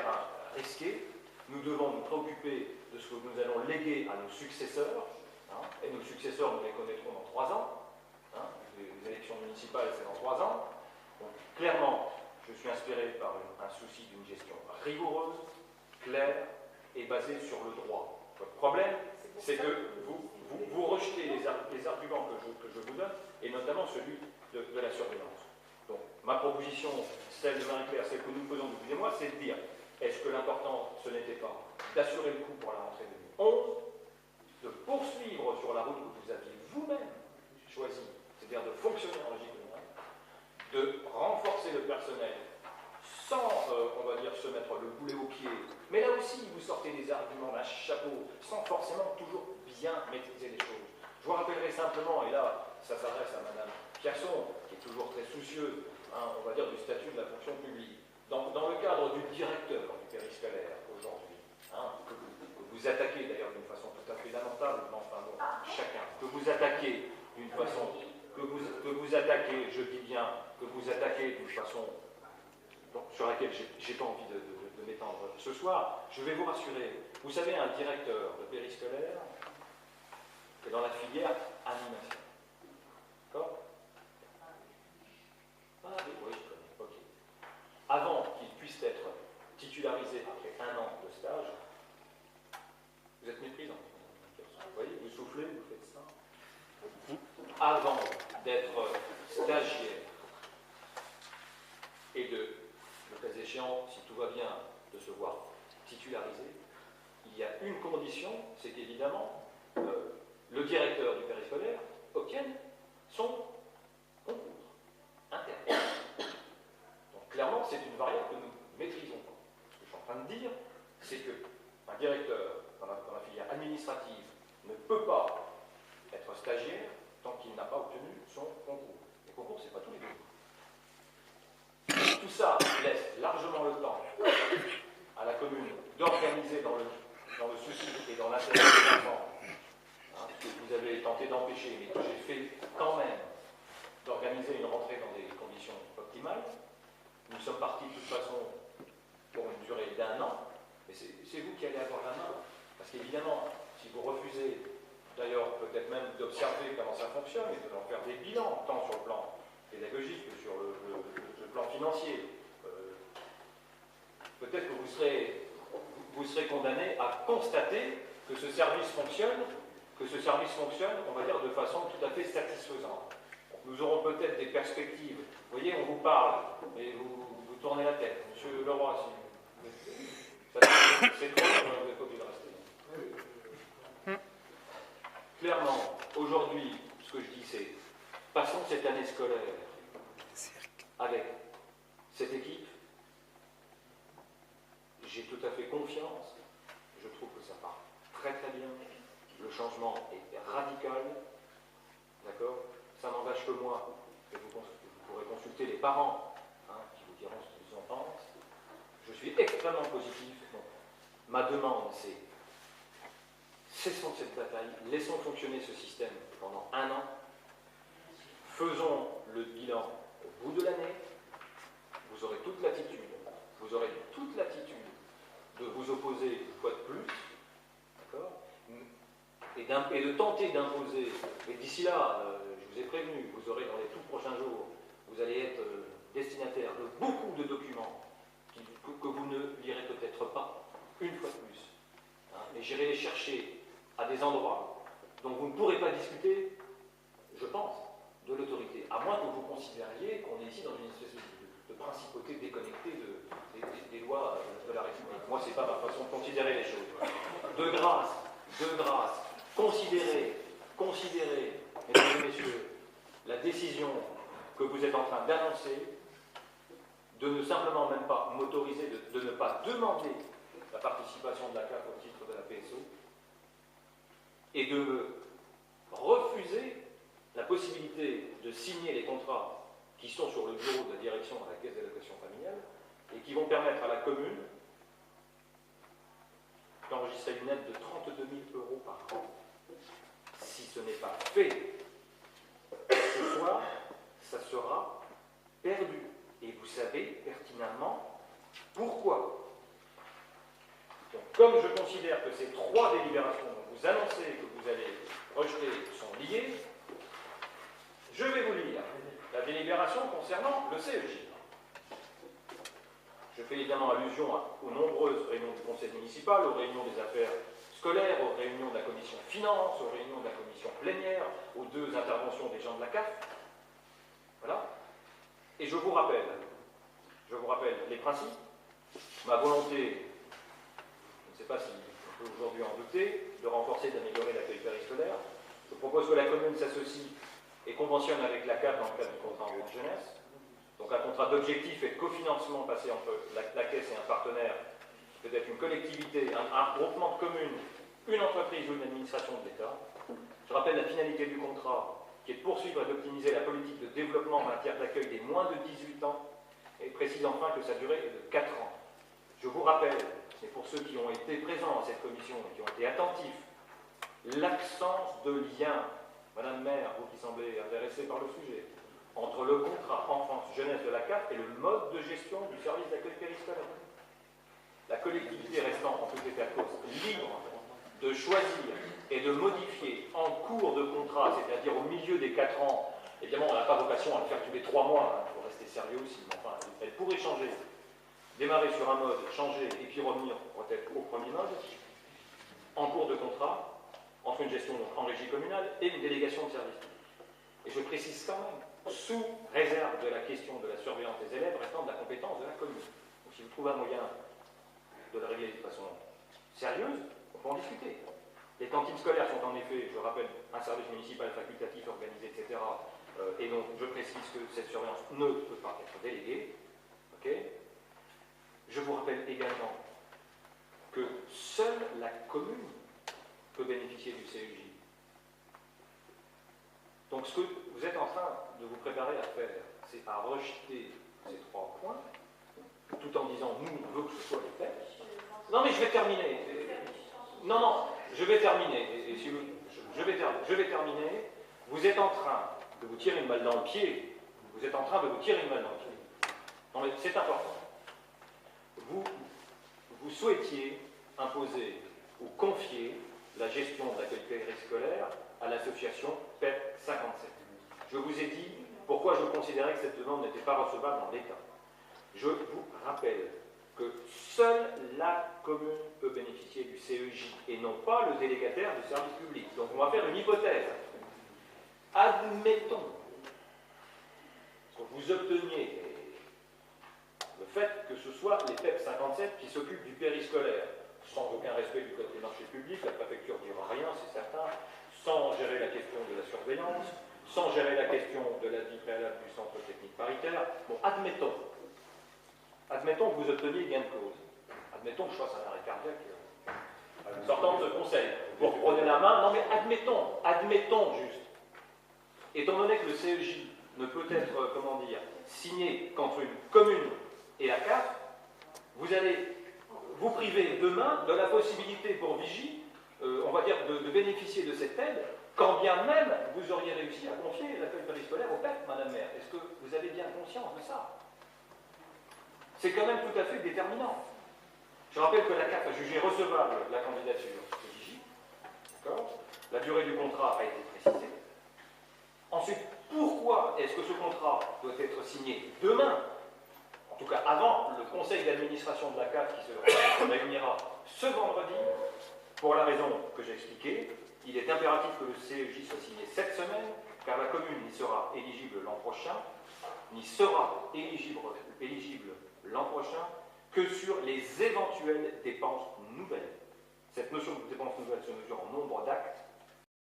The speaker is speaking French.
terrain risqué. Nous devons nous préoccuper de ce que nous allons léguer à nos successeurs, hein, et nos successeurs, nous les connaîtrons dans 3 ans. Hein, les élections municipales, c'est dans 3 ans. Donc, clairement, je suis inspiré par un souci d'une gestion rigoureuse, claire et basée sur le droit. Votre problème, c'est que vous rejetez les arguments que je vous donne, et notamment celui de la surveillance. Donc, ma proposition, celle de Marie-Claire, celle que nous faisons depuis des mois, c'est de dire, est-ce que l'important, ce n'était pas d'assurer le coup pour la rentrée 2011, de poursuivre sur la route que vous aviez vous-même choisie, c'est-à-dire de fonctionner en logique générale, de renforcer le personnel sans, on va dire, se mettre le boulet au pied, mais là aussi, vous sortez des arguments d'un chapeau, sans forcément toujours bien maîtriser les choses. Je vous rappellerai simplement, et là, ça s'adresse à Madame Piasson, qui est toujours très soucieuse, hein, on va dire, du statut de la fonction publique. Dans le cadre du directeur du périscolaire aujourd'hui, hein, que vous attaquez d'ailleurs d'une façon tout à fait lamentable, mais enfin bon, chacun, que vous attaquez d'une façon, que vous attaquez, je dis bien, que vous attaquez d'une façon sur laquelle j'ai pas envie de m'étendre ce soir, je vais vous rassurer. Vous savez, un directeur de périscolaire est dans la filière animation. D'accord? Ah oui, oui, je connais, ok. Avant qu'il puisse être titularisé après 1 an de stage, vous êtes méprisant. Vous voyez, vous soufflez, vous faites ça. Avant d'être stagiaire et de, le cas échéant, si tout va bien, de se voir titularisé, il y a une condition, c'est qu'évidemment, le directeur du périscolaire obtienne son concours interne. Donc clairement, c'est une variable que nous maîtrisons. Ce que je suis en train de dire, c'est qu'un directeur dans la filière administrative ne peut pas être stagiaire tant qu'il n'a pas obtenu son concours. Les concours, ce n'est pas tous les 2 jours. Tout ça laisse largement le temps à la commune d'organiser dans le souci et dans l'intérêt des enfants, hein, que vous avez tenté d'empêcher, mais que j'ai fait quand même, d'organiser une rentrée dans des conditions optimales. Nous sommes partis de toute façon pour une durée d'1 an, mais c'est vous qui allez avoir la main. Parce qu'évidemment, si vous refusez, d'ailleurs peut-être même d'observer comment ça fonctionne et de en faire des bilans, tant sur le plan pédagogique que sur le plan financier, peut-être que vous serez condamné à constater que ce service fonctionne, on va dire, de façon tout à fait satisfaisante. Donc, nous aurons peut-être des perspectives. Vous voyez, on vous parle, mais vous tournez la tête. Monsieur Leroy, c'est trop, vous n'êtes pas obligé de rester. Clairement, aujourd'hui, ce que je dis, c'est passons cette année scolaire avec cette équipe. J'ai tout à fait confiance. Je trouve que ça part très très bien. Le changement est radical. D'accord? Ça n'engage que moi. Et vous pourrez consulter les parents, hein, qui vous diront ce qu'ils en pensent. Je suis extrêmement positif. Donc, ma demande, c'est cessons cette bataille, laissons fonctionner ce système pendant 1 an, faisons le bilan au bout de l'année, vous aurez toute l'attitude de vous opposer une fois de plus, d'accord, et de tenter d'imposer, mais d'ici là, je vous ai prévenu, vous aurez dans les tout prochains jours, vous allez être destinataire de beaucoup de documents que vous ne lirez peut-être pas, une fois de plus, hein, mais j'irai les chercher à des endroits dont vous ne pourrez pas discuter, je pense, de l'autorité, à moins que vous considériez qu'on est ici dans une espèce de principauté déconnectée des lois de la République. Moi, ce n'est pas ma façon de considérer les choses. De grâce, considérez, mesdames et messieurs, la décision que vous êtes en train d'annoncer, de ne simplement même pas m'autoriser, de ne pas demander la participation de la CAF au titre de la PSO, et de me refuser la possibilité de signer les contrats qui sont sur le bureau de la direction de la Caisse d'allocation familiale et qui vont permettre à la commune d'enregistrer une aide de 32 000 € par an. Si ce n'est pas fait ce soir, ça sera perdu. Et vous savez pertinemment pourquoi. comme je considère que ces 3 délibérations dont vous annoncez que vous allez rejeter sont liées, je vais vous lire la délibération concernant le CEJ. Je fais évidemment allusion aux nombreuses réunions du conseil municipal, aux réunions des affaires scolaires, aux réunions de la commission finances, aux réunions de la commission plénière, aux 2 interventions des gens de la CAF. Voilà. Et je vous rappelle les principes, ma volonté, je ne sais pas si on peut aujourd'hui en douter, de renforcer et d'améliorer l'accueil périscolaire. Je propose que la commune s'associe et conventionne avec la CAF dans le cadre du contrat en jeunesse. Donc un contrat d'objectif et de cofinancement passé entre la Caisse et un partenaire, peut-être une collectivité, un groupement de communes, une entreprise ou une administration de l'État. Je rappelle la finalité du contrat, qui est de poursuivre et d'optimiser la politique de développement en matière d'accueil des moins de 18 ans, et précise enfin que sa durée est de 4 ans. Je vous rappelle, et pour ceux qui ont été présents à cette commission et qui ont été attentifs, l'absence de lien, Madame le maire, vous qui semblez intéressée par le sujet, entre le contrat enfance-jeunesse de la CAF et le mode de gestion du service d'accueil périscolaire. La collectivité restant, en tout état de cause, libre de choisir et de modifier en cours de contrat, c'est-à-dire au milieu des 4 ans, évidemment on n'a pas vocation à le faire tous les 3 mois, il faut rester sérieux aussi, mais enfin, elle pourrait changer, démarrer sur un mode, changer et puis revenir peut-être au premier mode, en cours de contrat, entre une gestion donc, en régie communale et une délégation de service public. Et je précise quand même, sous réserve de la question de la surveillance des élèves restant de la compétence de la commune. Donc si vous trouvez un moyen de le régler de façon sérieuse, on peut en discuter. Les cantines scolaires sont en effet, je rappelle, un service municipal facultatif organisé, etc. Et donc je précise que cette surveillance ne peut pas être déléguée. Okay. Je vous rappelle également que seule la commune peut bénéficier du CEJ. Donc ce que vous êtes en train de vous préparer à faire, c'est à rejeter ces 3 points, tout en disant nous, on veut que ce soit les faits. Non mais je vais terminer. Non, je vais terminer. Et si vous, je vais terminer. Vous êtes en train de vous tirer une balle dans le pied. Vous êtes en train de vous tirer une balle dans le pied. Non mais c'est important. Vous souhaitiez imposer ou confier la gestion de l'accueil périscolaire à l'association PEP 57. Je vous ai dit pourquoi je considérais que cette demande n'était pas recevable dans l'État. Je vous rappelle que seule la commune peut bénéficier du CEJ et non pas le délégataire du service public. Donc on va faire une hypothèse. Admettons que vous obteniez le fait que ce soit les PEP 57 qui s'occupent du périscolaire, sans aucun respect du code des marchés publics, la préfecture ne dira rien, c'est certain, sans gérer la question de la surveillance, sans gérer la question de la vie préalable du centre technique paritaire. Bon, admettons que vous obteniez gain de cause. Admettons que je fasse un arrêt cardiaque sortant de ce conseil. Vous reprenez la main, non mais admettons juste. Étant donné que le CEJ ne peut être, signé qu'entre une commune et la CAF, vous allez vous priver demain de la possibilité pour Vigie, de bénéficier de cette aide, quand bien même vous auriez réussi à confier l'accueil périscolaire au PEP, Madame la maire. Est-ce que vous avez bien conscience de ça? C'est quand même tout à fait déterminant. Je rappelle que la CAF a jugé recevable la candidature de Vigie. D'accord? La durée du contrat a été précisée. Ensuite, pourquoi est-ce que ce contrat doit être signé demain? En tout cas, avant le conseil d'administration de la CAF qui se réunira ce vendredi, pour la raison que j'ai expliquée, il est impératif que le CEJ soit signé cette semaine, car la commune n'y sera éligible l'an prochain, l'an prochain que sur les éventuelles dépenses nouvelles. Cette notion de dépenses nouvelles se mesure en nombre d'actes